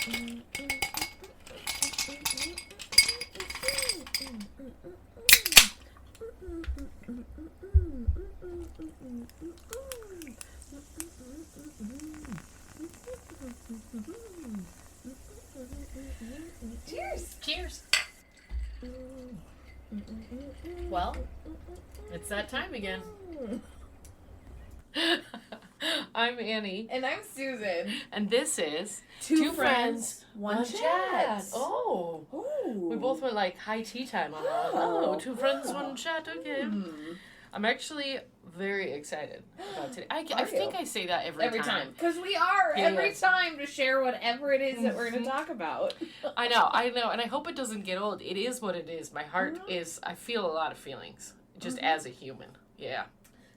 Cheers. Cheers. Well, it's that time again. I'm Annie. And I'm Susan. And this is Two Friends, One Chat. Oh. Ooh. We both went like high tea time on that. Oh, two friends, one chat. Okay. I'm actually very excited about today. I think I say that every time. Because we are every time to share whatever it is that we're going to talk about. I know. And I hope it doesn't get old. It is what it is. My heart is, I feel a lot of feelings just as a human. Yeah.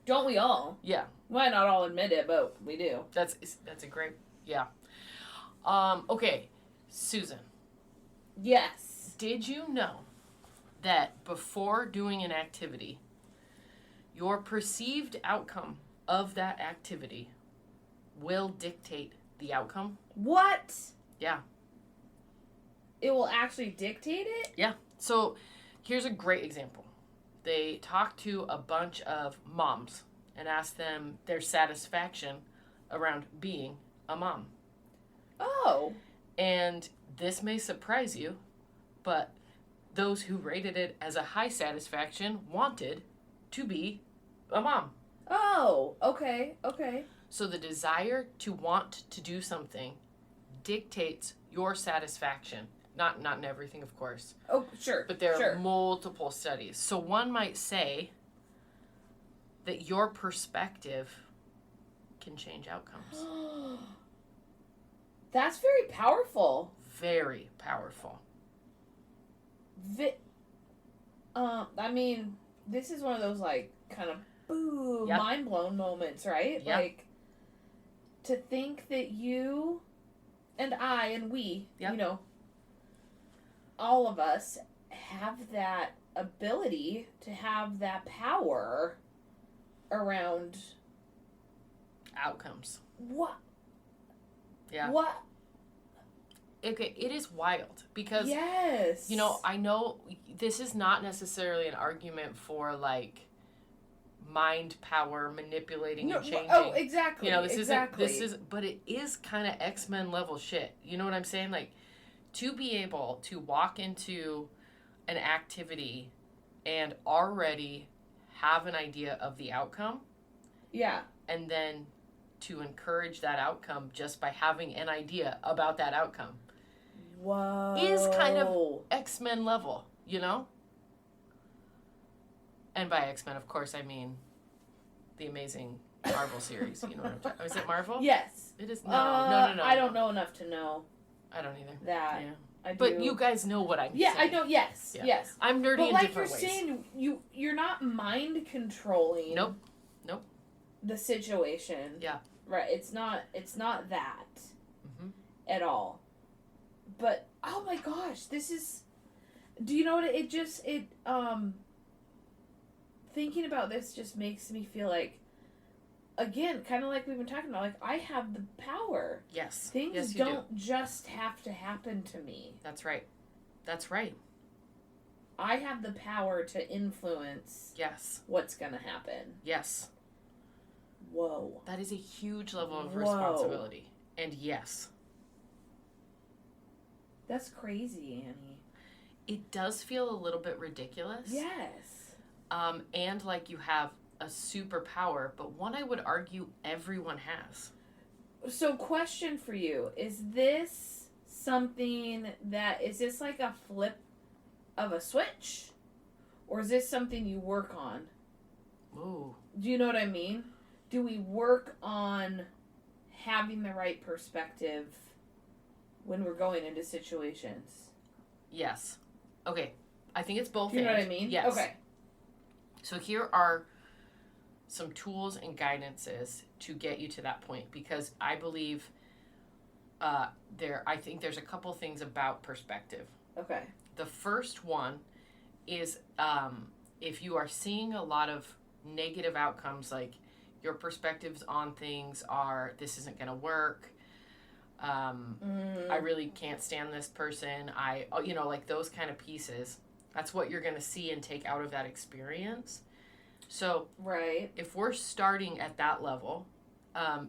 Don't we all? Yeah. Might not all admit it, but we do. That's a great, yeah. Okay, Susan. Yes. Did you know that before doing an activity, your perceived outcome of that activity will dictate the outcome? What? Yeah. It will actually dictate it? Yeah. So here's a great example. They talked to a bunch of moms and asked them their satisfaction around being a mom. Oh. And this may surprise you, but those who rated it as a high satisfaction wanted to be a mom. Oh, okay. So the desire to want to do something dictates your satisfaction. Not in everything, of course. Oh, sure. But there are multiple studies. So one might say that your perspective can change outcomes. That's very powerful. Very powerful. I mean, this is one of those, like, kind of, mind blown moments, right? Yep. Like, to think that you and I and we, you know, all of us have that ability to have that power around outcomes. What? Yeah. What? Okay, it is wild because, yes, you know, I know this is not necessarily an argument for, like, mind power manipulating and changing. Oh, exactly. You know, this isn't, but it is kind of X-Men level shit. You know what I'm saying? Like, to be able to walk into an activity and already have an idea of the outcome. Yeah. And then to encourage that outcome just by having an idea about that outcome. Whoa. Is kind of X-Men level, you know? And by X-Men, of course, I mean the amazing Marvel series. You know what I'm talking about? Is it Marvel? Yes. It is? No. I don't know enough to know. I don't either. That. Yeah. I do. But you guys know what I'm saying. Yeah, I know. Yes. Yeah. Yes. I'm nerdy but in like different ways. But like you're saying, you're not mind controlling. Nope. The situation. Yeah. Right. It's not that at all. But oh my gosh, this is. Do you know what thinking about this just makes me feel like, again, kind of like we've been talking about, like I have the power. Yes. Things don't just have to happen to me. That's right. That's right. I have the power to influence. Yes. What's gonna happen. Yes. Whoa. That is a huge level of responsibility. And yes. That's crazy, Annie. It does feel a little bit ridiculous. Yes. And like you have a superpower, but one I would argue everyone has. So question for you, is this like a flip of a switch? Or is this something you work on? Ooh. Do you know what I mean? Do we work on having the right perspective when we're going into situations? Yes. Okay. I think it's both. Do you know what I mean? Yes. Okay. So here are some tools and guidances to get you to that point, because I believe I think there's a couple things about perspective. Okay. The first one is if you are seeing a lot of negative outcomes, like your perspectives on things are, this isn't going to work, I really can't stand this person. Like those kind of pieces. That's what you're going to see and take out of that experience. So, right. If we're starting at that level,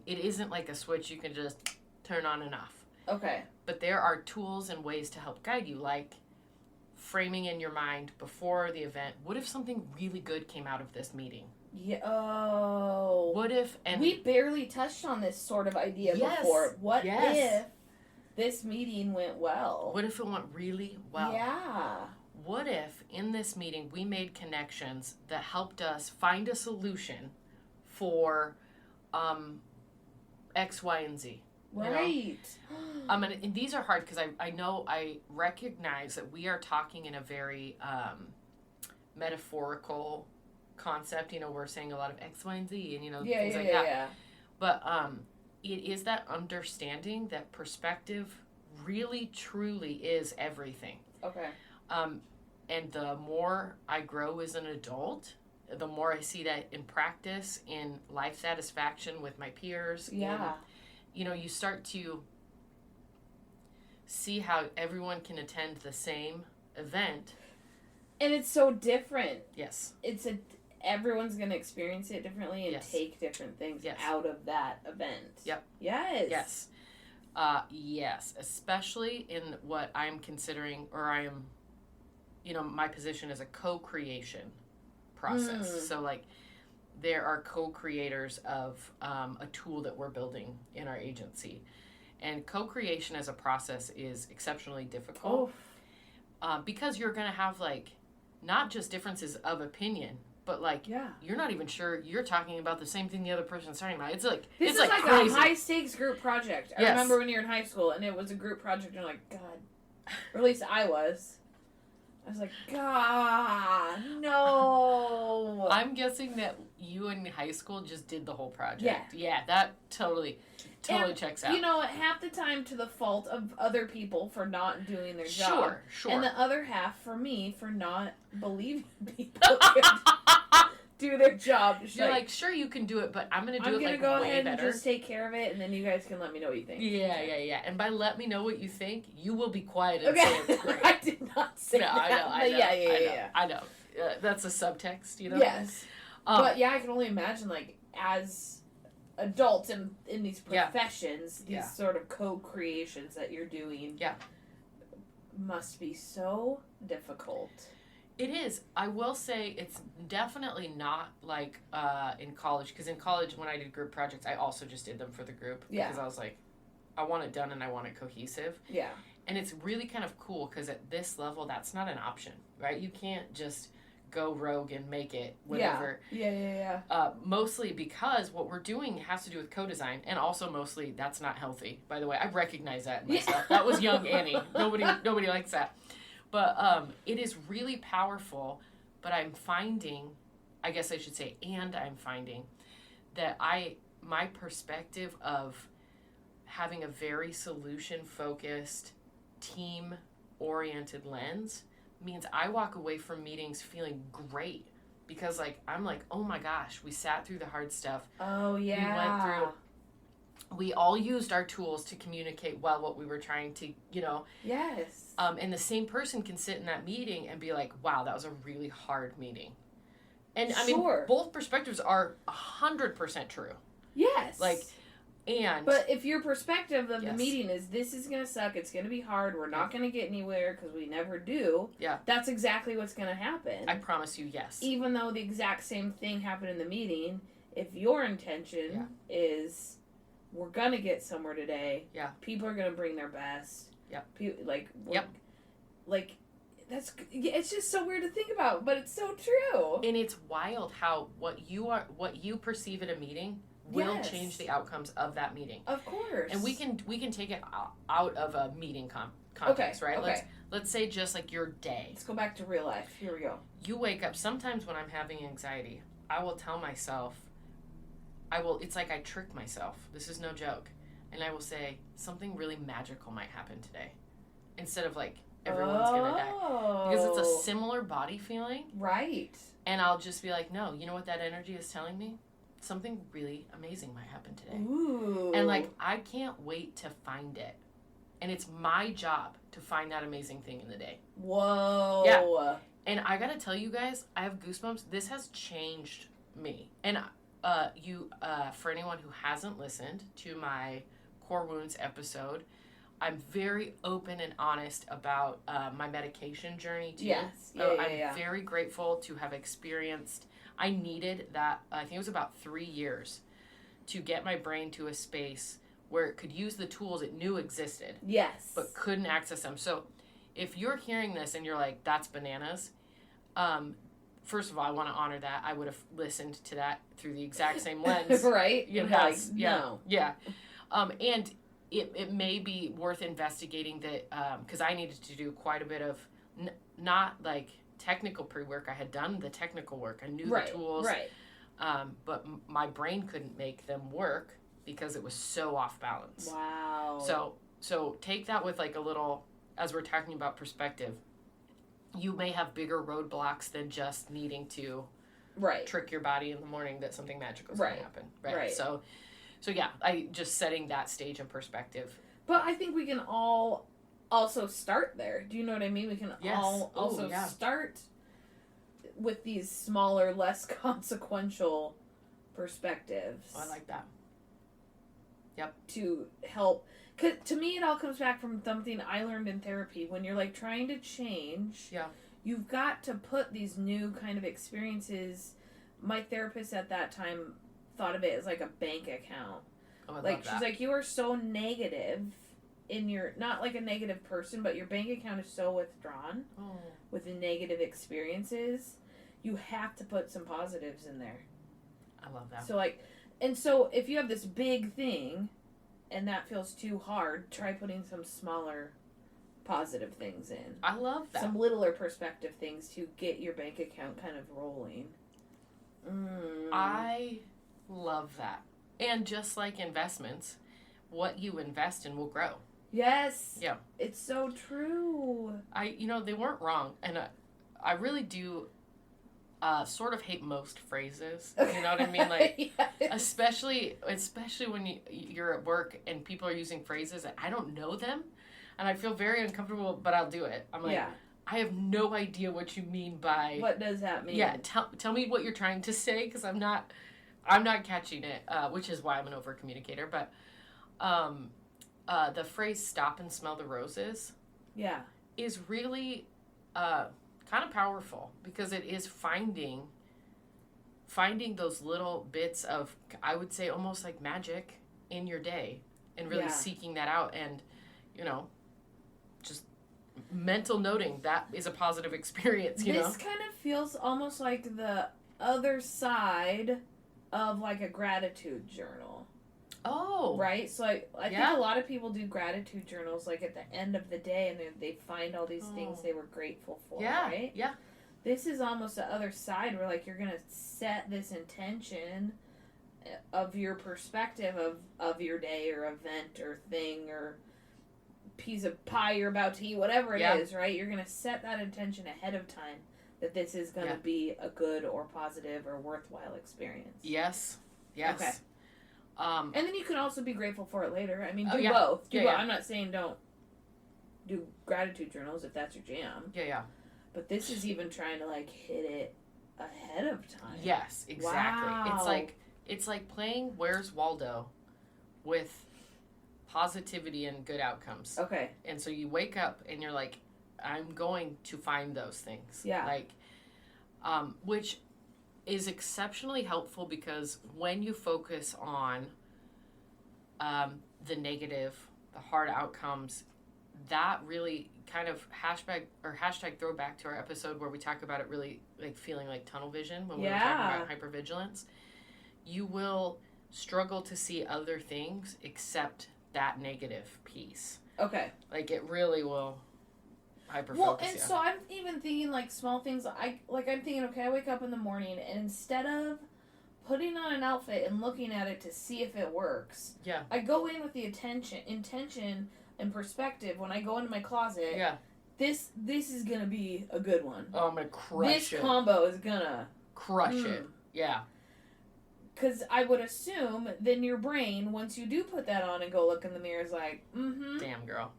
it isn't like a switch you can just turn on and off. Okay. But there are tools and ways to help guide you, like framing in your mind before the event. What if something really good came out of this meeting? Yeah. Oh. What if... And we barely touched on this sort of idea before. What if this meeting went well? What if it went really well? Yeah. What if in this meeting we made connections that helped us find a solution for X, Y, and Z? Right. And these are hard because I recognize that we are talking in a very metaphorical concept. We're saying a lot of X, Y, and Z and, things like that. Yeah. But it is that understanding that perspective really, truly is everything. Okay. And the more I grow as an adult, the more I see that in practice, in life satisfaction with my peers. Yeah. You start to see how everyone can attend the same event. And it's so different. Yes. Everyone's going to experience it differently and take different things out of that event. Yep. Yes. Yes. Yes. Especially in what I'm considering, or I am, my position is a co-creation process. So, there are co-creators of a tool that we're building in our agency. And co-creation as a process is exceptionally difficult because you're going to have, not just differences of opinion, but, you're not even sure you're talking about the same thing the other person's talking about. It's like, this it's is like a crazy. high-stakes group project. I remember when you were in high school, and it was a group project, and you're like, God. Or at least I was. I was like, God, no. I'm guessing that you in high school just did the whole project. Yeah. Yeah, that totally checks out. Half the time to the fault of other people for not doing their job. Sure. And the other half for me for not believing people could do their job. You're like, sure, you can do it, but I'm going to do it way better. I'm going to go ahead and just take care of it, and then you guys can let me know what you think. Yeah. And by let me know what you think, you will be quiet and say it's great. I did not say that. I know. That's a subtext, Yes. But I can only imagine, as adults in these professions, these sort of co-creations that you're doing must be so difficult. It is. I will say it's definitely not like in college, because in college when I did group projects, I also just did them for the group because I was like, I want it done and I want it cohesive. Yeah. And it's really kind of cool because at this level, that's not an option, right? You can't just go rogue and make it whatever. Yeah. Mostly because what we're doing has to do with co-design, and also mostly that's not healthy. By the way, I recognize that in myself. That was young Annie. Nobody likes that. But it is really powerful. But I'm finding, I guess I should say, I'm finding that my perspective of having a very solution-focused, team-oriented lens means I walk away from meetings feeling great because I'm like, oh my gosh, we sat through the hard stuff. Oh yeah. We went through, we all used our tools to communicate well what we were trying to, Yes. And the same person can sit in that meeting and be like, wow, that was a really hard meeting. And I mean, both perspectives are 100% true. Yes. But if your perspective of the meeting is, this is going to suck, it's going to be hard, we're not going to get anywhere because we never do, that's exactly what's going to happen. I promise you, yes. Even though the exact same thing happened in the meeting, if your intention is, we're going to get somewhere today, people are going to bring their best, it's just so weird to think about, but it's so true. And it's wild how what you perceive at a meeting will change the outcomes of that meeting. Of course. And we can take it out of a meeting context, right? Okay. Let's say just your day. Let's go back to real life. Here we go. You wake up, sometimes when I'm having anxiety, I will tell myself, it's like I trick myself. This is no joke. And I will say, something really magical might happen today. Instead of everyone's going to die. Because it's a similar body feeling. Right. And I'll just be like, no, you know what that energy is telling me? something really amazing might happen today. Ooh. And like, I can't wait to find it. And it's my job to find that amazing thing in the day. Whoa. Yeah. And I gotta tell you guys, I have goosebumps. This has changed me. And for anyone who hasn't listened to my Core Wounds episode, I'm very open and honest about my medication journey too. Yes. I'm very grateful to have experienced. I needed that. I think it was about 3 years to get my brain to a space where it could use the tools it knew existed. Yes. But couldn't access them. So if you're hearing this and you're like, that's bananas, first of all, I want to honor that. I would have listened to that through the exact same lens. Right? Yes. Like, yeah. no. Yeah. And it may be worth investigating that, because I needed to do quite a bit of not like technical pre-work. I had done the technical work. I knew the tools. Right. But my brain couldn't make them work because it was so off balance. Wow. So take that with like a little, as we're talking about perspective, you may have bigger roadblocks than just needing to trick your body in the morning that something magical is going to happen. Right. So yeah, I just setting that stage in perspective. But I think we can all also start there. Do you know what I mean? We can all also start with these smaller, less consequential perspectives. Oh, I like that. Yep. To help. 'Cause to me, it all comes back from something I learned in therapy. When you're like trying to change, you've got to put these new kind of experiences. My therapist at that time thought of it as like a bank account. Oh, I like love that. she's like, you are so negative in your, not like a negative person, but your bank account is so withdrawn with the negative experiences. You have to put some positives in there. I love that. So like, and so if you have this big thing and that feels too hard, try putting some smaller positive things in. I love that. Some littler perspective things to get your bank account kind of rolling. I love that. And just like investments, what you invest in will grow. Yes. Yeah. It's so true. They weren't wrong. And I really do sort of hate most phrases. You know what I mean? Like, yes. especially when you're at work and people are using phrases and I don't know them. And I feel very uncomfortable, but I'll do it. I'm like, I have no idea what you mean by... What does that mean? Yeah, tell me what you're trying to say, because I'm not catching it, which is why I'm an over-communicator. But the phrase, stop and smell the roses, is really kind of powerful, because it is finding those little bits of, I would say, almost like magic in your day, and really seeking that out, and, just mental noting that is a positive experience, you know? This kind of feels almost like the other side of like a gratitude journal. Oh. Right? So I think a lot of people do gratitude journals like at the end of the day, and they find all these things they were grateful for, right? Yeah. This is almost the other side where like you're going to set this intention of your perspective of your day or event or thing or piece of pie you're about to eat, whatever it is, right? You're going to set that intention ahead of time that this is going to be a good or positive or worthwhile experience. Yes. Okay. And then you can also be grateful for it later. I mean, do both. Both. I'm not saying don't do gratitude journals if that's your jam. Yeah. But this is even trying to like hit it ahead of time. Yes, exactly. Wow. It's like playing Where's Waldo with positivity and good outcomes. Okay. And so you wake up and you're like, I'm going to find those things. Yeah. Like, which is exceptionally helpful, because when you focus on the negative, the hard outcomes, that really kind of hashtag throwback to our episode where we talk about it really like feeling like tunnel vision when we were talking about hypervigilance. You will struggle to see other things except that negative piece. Okay. Like it really will hyper-focus. Well, and so I'm even thinking like small things. I'm thinking, okay, I wake up in the morning and instead of putting on an outfit and looking at it to see if it works, I go in with the intention and perspective when I go into my closet. Yeah. This is gonna be a good one. Oh, I'm gonna crush it. This combo is gonna crush it. Yeah. Because I would assume then your brain, once you do put that on and go look in the mirror, is like, mm-hmm. Damn, girl.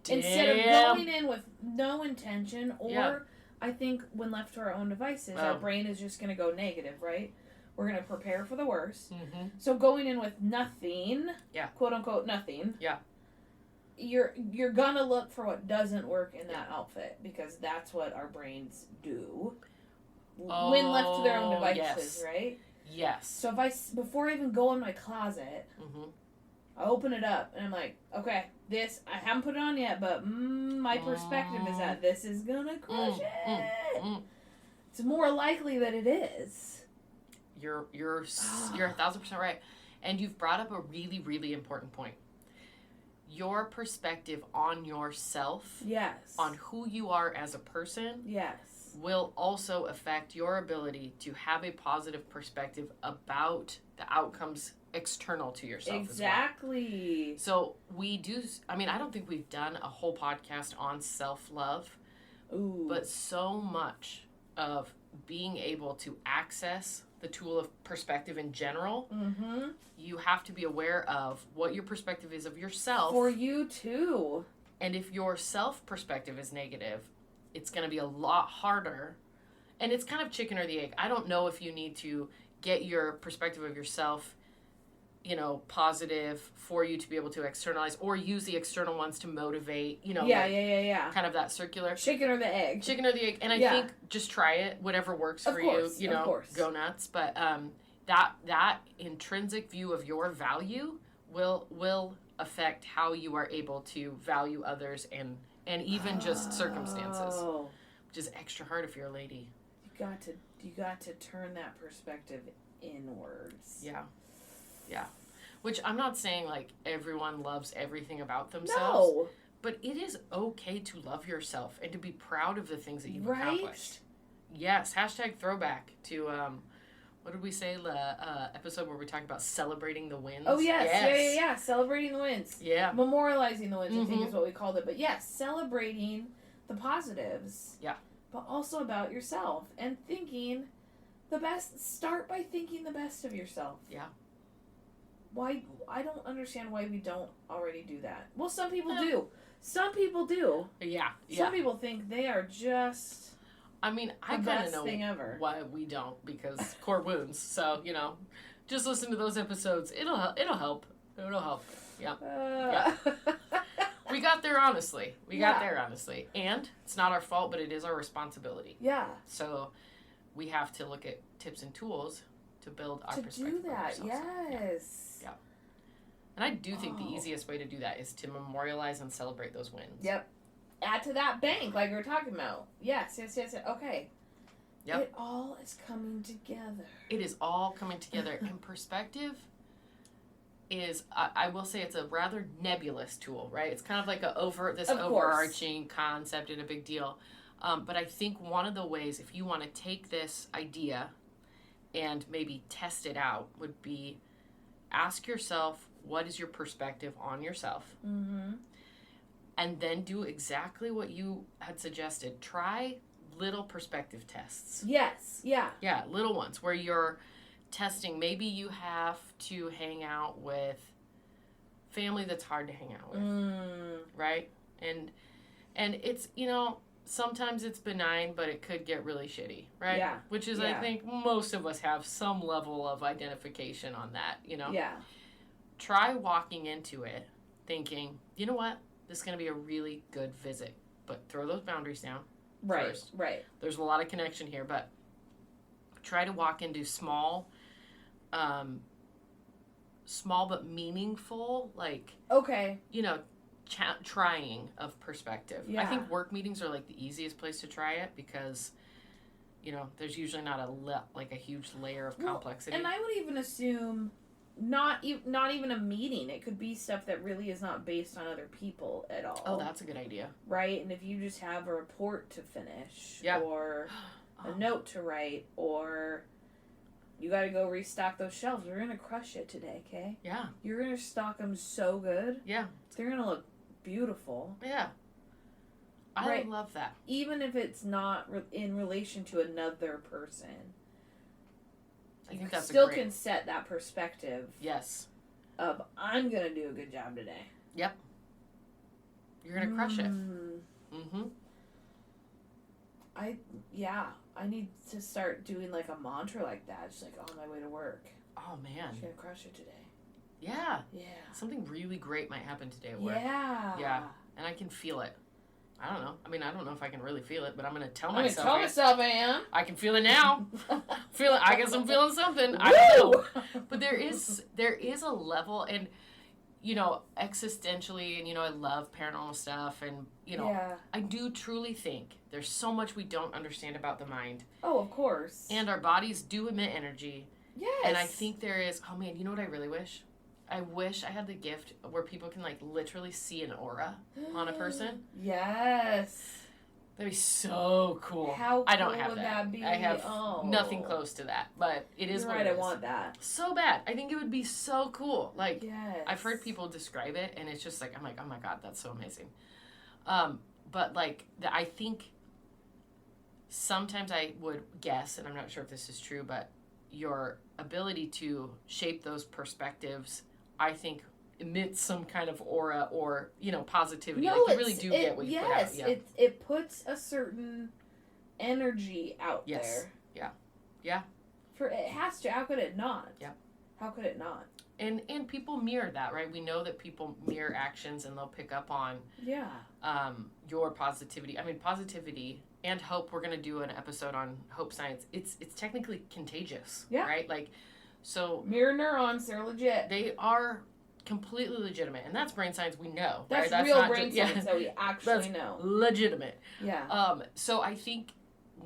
Instead of going in with no intention, or yeah. I think when left to our own devices, our brain is just going to go negative, right? We're going to prepare for the worst. Mm-hmm. So going in with nothing, quote unquote nothing, you're going to look for what doesn't work in that outfit, because that's what our brains do when left to their own devices, right? Yes. So if before I even go in my closet, I open it up and I'm like, okay, this, I haven't put it on yet, but my perspective is that this is gonna crush it. It's more likely that it is. You're 1,000% right. And you've brought up a really, really important point. Your perspective on yourself, on who you are as a person, will also affect your ability to have a positive perspective about the outcomes external to yourself exactly. as well. So we do, I mean, I don't think we've done a whole podcast on self-love, but so much of being able to access the tool of perspective in general, you have to be aware of what your perspective is of yourself. For you too. And if your self perspective is negative, it's going to be a lot harder. And it's kind of chicken or the egg. I don't know if you need to get your perspective of yourself, positive for you to be able to externalize, or use the external ones to motivate, kind of that circular. Chicken or the egg. Chicken or the egg. And I think just try it, whatever works for you, of course. Go nuts. But that intrinsic view of your value will affect how you are able to value others and even just circumstances, which is extra hard if you're a lady. You got to turn that perspective inwards. Yeah. Which I'm not saying like everyone loves everything about themselves. No. But it is okay to love yourself and to be proud of the things that you've accomplished. Yes. # throwback to what did we say? The episode where we talked about celebrating the wins. Oh yes. Yeah. Celebrating the wins. Yeah. Memorializing the wins, I think is what we called it. But yes, celebrating the positives. Yeah. But also about yourself and thinking the best. Start by thinking the best of yourself. Yeah. Why? I don't understand why we don't already do that. Well, some people do. Some people do. Yeah. Some people think they are just. I mean, I kind of know why we don't, because core wounds. So just listen to those episodes. It'll help. Yeah. We got there honestly. And it's not our fault, but it is our responsibility. Yeah. So we have to look at tips and tools to build our perspective. To do that, yes. Yeah. And I do think the easiest way to do that is to memorialize and celebrate those wins. Yep. Add to that bank, like we were talking about. Yes. Okay. Yep. It all is coming together. It is all coming together. And perspective is, I will say, it's a rather nebulous tool, right? It's kind of like overarching concept and a big deal. But I think one of the ways, if you want to take this idea and maybe test it out, would be ask yourself, what is your perspective on yourself? And then do exactly what you had suggested. Try little perspective tests. Yes, yeah. Yeah, little ones where you're testing. Maybe you have to hang out with family that's hard to hang out with, right? And it's, sometimes it's benign, but it could get really shitty, right? Yeah. Which is, I think, most of us have some level of identification on that, Yeah. Try walking into it thinking, you know what? This is going to be a really good visit. But throw those boundaries down first. Right. There's a lot of connection here, but try to walk into small but meaningful, like, trying of perspective. Yeah. I think work meetings are like the easiest place to try it because, there's usually not a huge layer of complexity. And I would even assume not even a meeting. It could be stuff that really is not based on other people at all. Oh, that's a good idea. Right? And if you just have a report to finish or a note to write, or you got to go restock those shelves. We're going to crush it today, okay? Yeah. You're going to stock them so good. Yeah. They're going to look beautiful. Yeah. I love that. Even if it's not in relation to another person. I think that's still can set that perspective. Yes. Of, I'm going to do a good job today. Yep. You're going to crush it. Mm-hmm. I need to start doing like a mantra like that, just like on my way to work. Oh, man. I'm going to crush it today. Yeah. Yeah. Something really great might happen today at work. Yeah. Yeah. And I can feel it. I don't know. I mean, I don't know if I can really feel it, but I'm going to tell I'm myself. I'm going to tell myself I am. I can feel it now. I guess I'm feeling something. I don't know. But there is a level, and, you know, existentially, and, you know, I love paranormal stuff, and, you know, I do truly think there's so much we don't understand about the mind. Oh, of course. And our bodies do emit energy. Yes. And I think there is, oh man, you know what I really wish? I wish I had the gift where people can like literally see an aura on a person. Yes. That'd be so cool. How cool I don't have would that. be? I have nothing close to that, but it is what it is. I want that. So bad. I think it would be so cool. Like, yes. I've heard people describe it, and it's just like, I'm like, oh my God, that's so amazing. But like, I think sometimes I would guess, and I'm not sure if this is true, but your ability to shape those perspectives, I think, emits some kind of aura or, you know, positivity. No, like, you really do get what you put out. Yeah. It puts a certain energy out there. Yeah. Yeah. It has to. How could it not? Yeah. How could it not? And people mirror that, right? We know that people mirror actions, and they'll pick up on your positivity. I mean, positivity and hope. We're going to do an episode on hope science. It's technically contagious, right? Like, so mirror neurons, they're legit. They are completely legitimate, and that's brain science we know. That's right? real brain science that we actually know. Legitimate. Yeah. So I think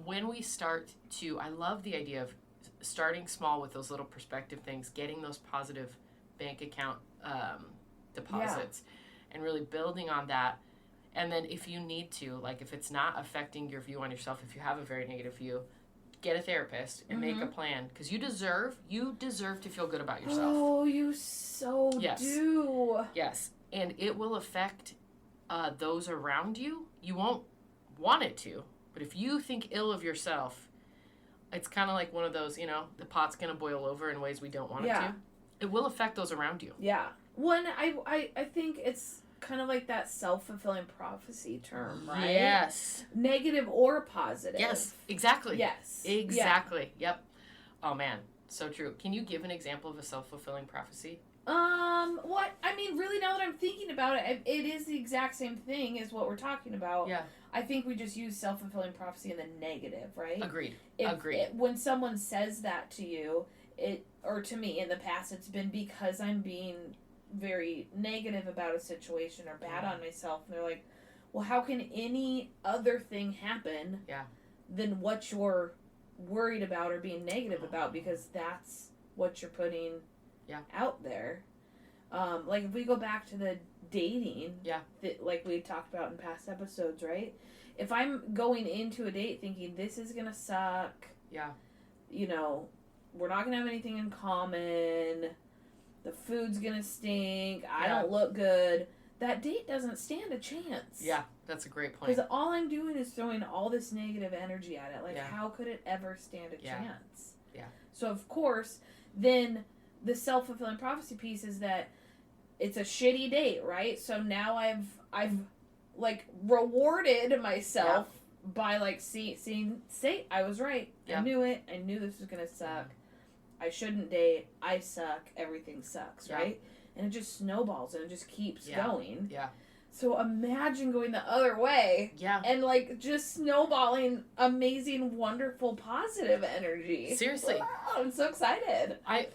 when we start to, I love the idea of starting small with those little perspective things, getting those positive bank account deposits, and really building on that. And then if you need to, like if it's not affecting your view on yourself, if you have a very negative view, get a therapist and make a plan, because you deserve to feel good about yourself. Oh, you so do. Yes, and it will affect those around you. You won't want it to, but if you think ill of yourself, it's kind of like one of those, you know, the pot's going to boil over in ways we don't want it to. It will affect those around you. Yeah. One, I think it's kind of like that self-fulfilling prophecy term, right? Yes. Negative or positive. Yes, exactly. Yes. Exactly. Yeah. Yep. Oh, man. So true. Can you give an example of a self-fulfilling prophecy? What? I mean, really, now that I'm thinking about it, it is the exact same thing as what we're talking about. Yeah. I think we just use self-fulfilling prophecy in the negative, right? Agreed. When someone says that to you, or to me in the past, it's been because I'm being very negative about a situation or bad on myself, and they're like, well, how can any other thing happen than what you're worried about or being negative about, because that's what you're putting out there. Like if we go back to the dating that like we talked about in past episodes, right? If I'm going into a date thinking this is gonna suck, you know, we're not gonna have anything in common, the food's gonna stink, I don't look good, that date doesn't stand a chance. Yeah, that's a great point. Because all I'm doing is throwing all this negative energy at it. Like, how could it ever stand a chance? Yeah. So, of course, then the self-fulfilling prophecy piece is that it's a shitty date, right? So now I've like, rewarded myself by, like, seeing, I was right. I knew it. I knew this was going to suck. I shouldn't date. I suck. Everything sucks, right? And it just snowballs and it just keeps going. Yeah. So imagine going the other way. Yeah. And like just snowballing amazing, wonderful, positive energy. Seriously. Wow, I'm so excited. I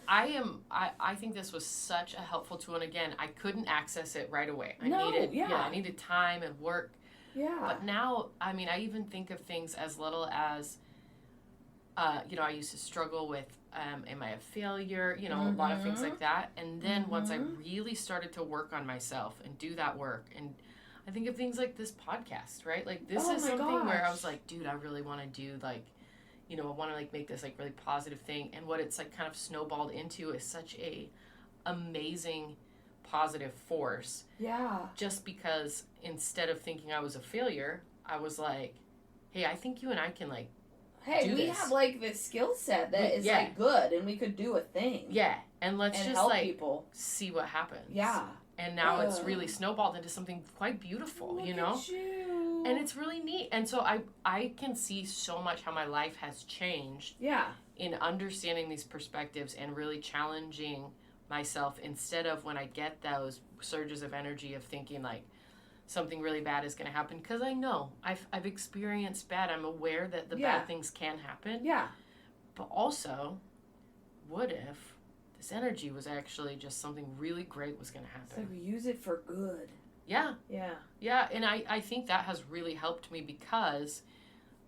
think this was such a helpful tool, and again, I couldn't access it right away. I needed time and work. Yeah. But now, I mean, I even think of things as little as you know, I used to struggle with am I a failure? You know, a lot of things like that. And then once I really started to work on myself and do that work, and I think of things like this podcast, right? Like this is something where I was like, dude, I really want to do like, you know, I want to like make this like really positive thing. And what it's like kind of snowballed into is such a amazing positive force. Yeah. Just because instead of thinking I was a failure, I was like, hey, I think you and I can like hey, we have like this skill set that is like good, and we could do a thing. Yeah, and let's just help like people see what happens. Yeah. And now it's really snowballed into something quite beautiful, Look you know? At you. And it's really neat. And so I can see so much how my life has changed. Yeah. In understanding these perspectives and really challenging myself instead of when I get those surges of energy of thinking like something really bad is going to happen, because I know I've experienced bad. I'm aware that the bad things can happen. Yeah. But also, what if this energy was actually just something really great was going to happen? So we use it for good. Yeah. Yeah. Yeah, and I think that has really helped me because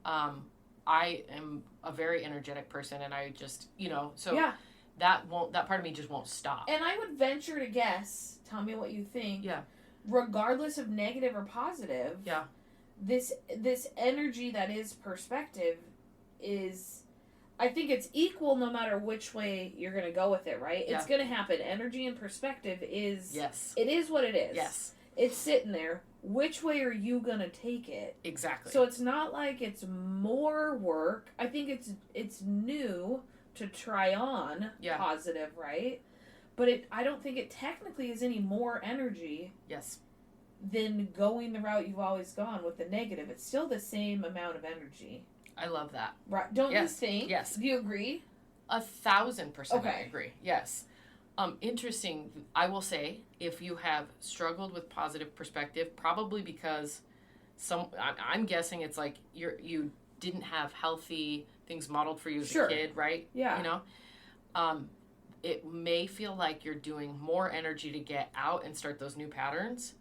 I am a very energetic person, and I just, so that part of me just won't stop. And I would venture to guess, tell me what you think. Yeah. Regardless of negative or positive. Yeah. This energy that is perspective is, I think it's equal no matter which way you're going to go with it, right? Yeah. It's going to happen. Energy and perspective is, yes, it is what it is. Yes. It's sitting there. Which way are you going to take it? Exactly. So it's not like it's more work. I think it's new to try on positive, right? But I don't think it technically is any more energy. Yes. Than going the route you've always gone with the negative. It's still the same amount of energy. I love that. Right? Don't you think? Yes. Do you agree? 1,000% I agree. Yes. Interesting. I will say, if you have struggled with positive perspective, probably because I'm guessing it's like you didn't have healthy things modeled for you as a kid, right? Yeah. It may feel like you're doing more energy to get out and start those new patterns.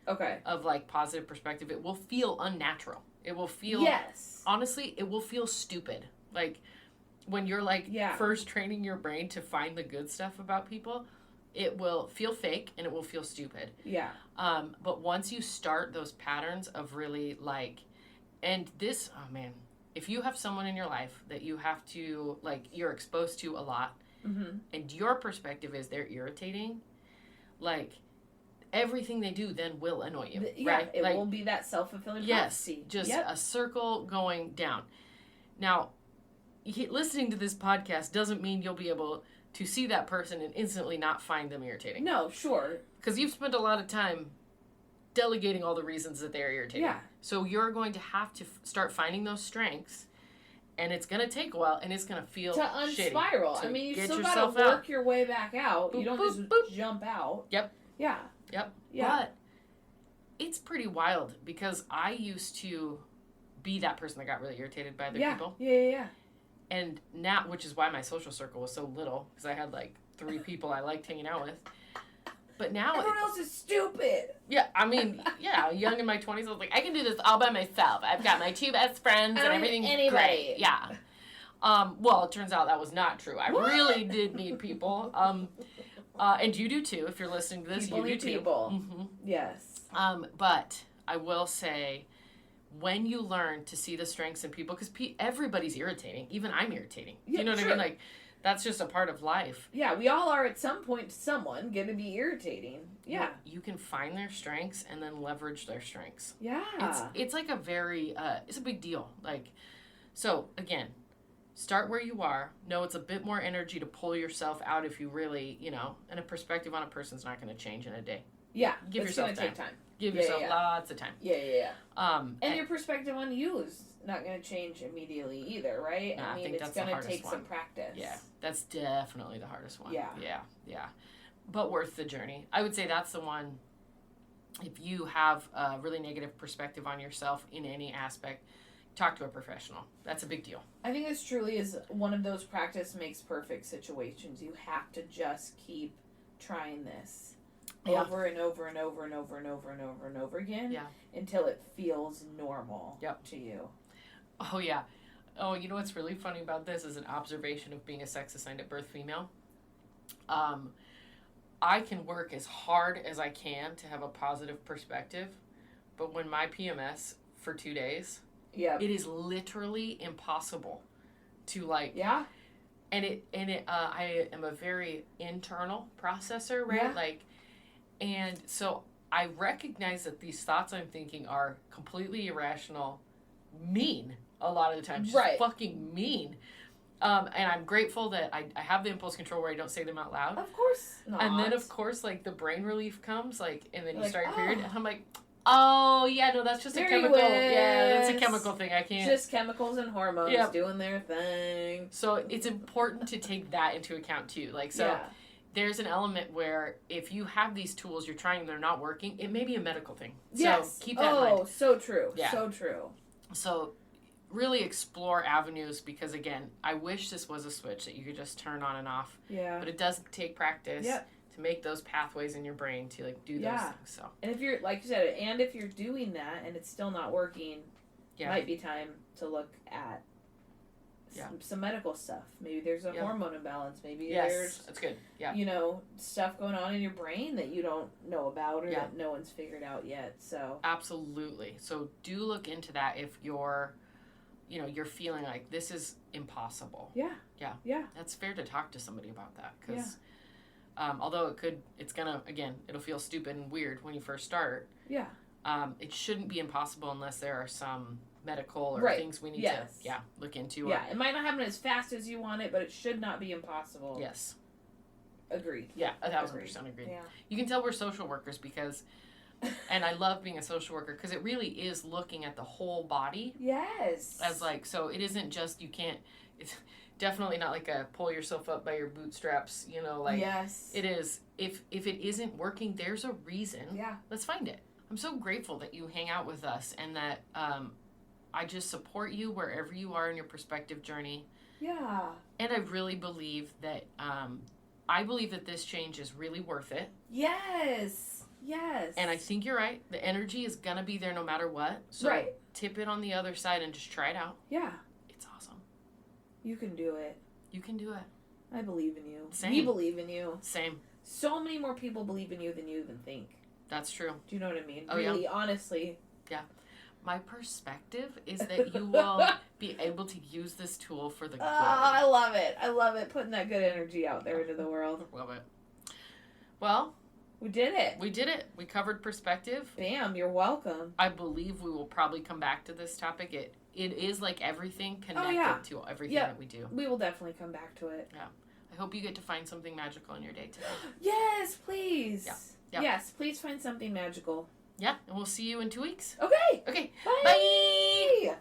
Okay. Of like positive perspective. It will feel unnatural. It will feel honestly, it will feel stupid. Like when you're like first training your brain to find the good stuff about people, it will feel fake and it will feel stupid. Yeah. But once you start those patterns of really like, and this, oh man, if you have someone in your life that you have to, like, you're exposed to a lot, and your perspective is they're irritating, like, everything they do then will annoy you, right? It will be that self-fulfilling prophecy. Just a circle going down. Now, listening to this podcast doesn't mean you'll be able to see that person and instantly not find them irritating. No, sure. Because you've spent a lot of time delegating all the reasons that they're irritating. Yeah. So you're going to have to start finding those strengths, and it's going to take a while, and it's going to feel to unspiral. I mean, you still got to work your way back out. Boop, you don't just jump out. Yep. Yeah. Yep. Yeah. But it's pretty wild because I used to be that person that got really irritated by other people. Yeah. And now, which is why my social circle was so little, because I had like 3 people I liked hanging out with. But now everyone else is stupid. Yeah, I mean, young in my 20s, I was like, I can do this all by myself. I've got my 2 best friends and everything's great. Yeah. Well, it turns out that was not true. I really did need people. And you do too. If you're listening to this, you do too. People. Mm-hmm. Yes. But I will say, when you learn to see the strengths in people, because everybody's irritating. Even I'm irritating. You know what I mean? Like, that's just a part of life. Yeah, we all are at some point to someone going to be irritating. Yeah. You can find their strengths and then leverage their strengths. Yeah. It's like a very, it's a big deal. Like, so again, start where you are. Know it's a bit more energy to pull yourself out if you really, and a perspective on a person's not going to change in a day. Yeah. Give yourself time. Take time. Give yourself lots of time. Yeah. And your perspective on you is not going to change immediately either, right? No, I mean, it's going to take some practice. Yeah, that's definitely the hardest one. Yeah. But worth the journey. I would say that's the one, if you have a really negative perspective on yourself in any aspect, talk to a professional. That's a big deal. I think this truly is one of those practice makes perfect situations. You have to just keep trying this. Over and over and over and over and over and over and over again until it feels normal to you. Oh, yeah. Oh, you know what's really funny about this is an observation of being a sex assigned at birth female. I can work as hard as I can to have a positive perspective, but when my PMS for 2 days, it is literally impossible to like... Yeah. And I am a very internal processor, right? Yeah. And so I recognize that these thoughts I'm thinking are completely irrational, mean, a lot of the time. Just right. fucking mean. And I'm grateful that I have the impulse control where I don't say them out loud. Of course not. And then, of course, like, the brain relief comes, like, and then you like, start your period, and I'm like, oh, yeah, no, that's just a chemical. Yeah, that's a chemical thing. I can't. Just chemicals and hormones doing their thing. So it's important to take that into account, too. Like, so there's an element where if you have these tools, you're trying, they're not working, it may be a medical thing. Yes. So keep that in mind. Oh, so true. Yeah. So true. So really explore avenues because, again, I wish this was a switch that you could just turn on and off. Yeah. But it does take practice to make those pathways in your brain to, like, do those things. So. And if you're, like you said, and if you're doing that and it's still not working, it might be time to look at some medical stuff. Maybe there's a hormone imbalance. Maybe there's that's good. Yeah. You know, stuff going on in your brain that you don't know about or that no one's figured out yet. So absolutely. So do look into that if you're, you know, you're feeling like this is impossible. Yeah. Yeah. Yeah. That's fair to talk to somebody about that because although it's gonna, again, it'll feel stupid and weird when you first start. Yeah. It shouldn't be impossible unless there are some medical or things we need to look into. Yeah, it might not happen as fast as you want it, but it should not be impossible. Yes. Agreed. Yeah, 1,000% agreed. Yeah. You can tell we're social workers because, and I love being a social worker because it really is looking at the whole body. Yes. As like, so it isn't just, it's definitely not like a pull yourself up by your bootstraps, you know, like. Yes. It is, if it isn't working, there's a reason. Yeah. Let's find it. I'm so grateful that you hang out with us and that, I just support you wherever you are in your perspective journey. Yeah. And I really believe that, this change is really worth it. Yes. Yes. And I think you're right. The energy is going to be there no matter what. So tip it on the other side and just try it out. Yeah. It's awesome. You can do it. You can do it. I believe in you. Same. We believe in you. Same. So many more people believe in you than you even think. That's true. Do you know what I mean? Oh, really, honestly. Yeah. My perspective is that you will be able to use this tool for the good. I love it. I love it. Putting that good energy out there into the world. Love it. Well, we did it. We did it. We covered perspective. Bam, you're welcome. I believe we will probably come back to this topic. It is like everything connected to everything that we do. We will definitely come back to it. Yeah. I hope you get to find something magical in your day today. Yes, please. Yeah. Yep. Yes, please find something magical. Yeah, and we'll see you in 2 weeks. Okay. Okay. Bye. Bye.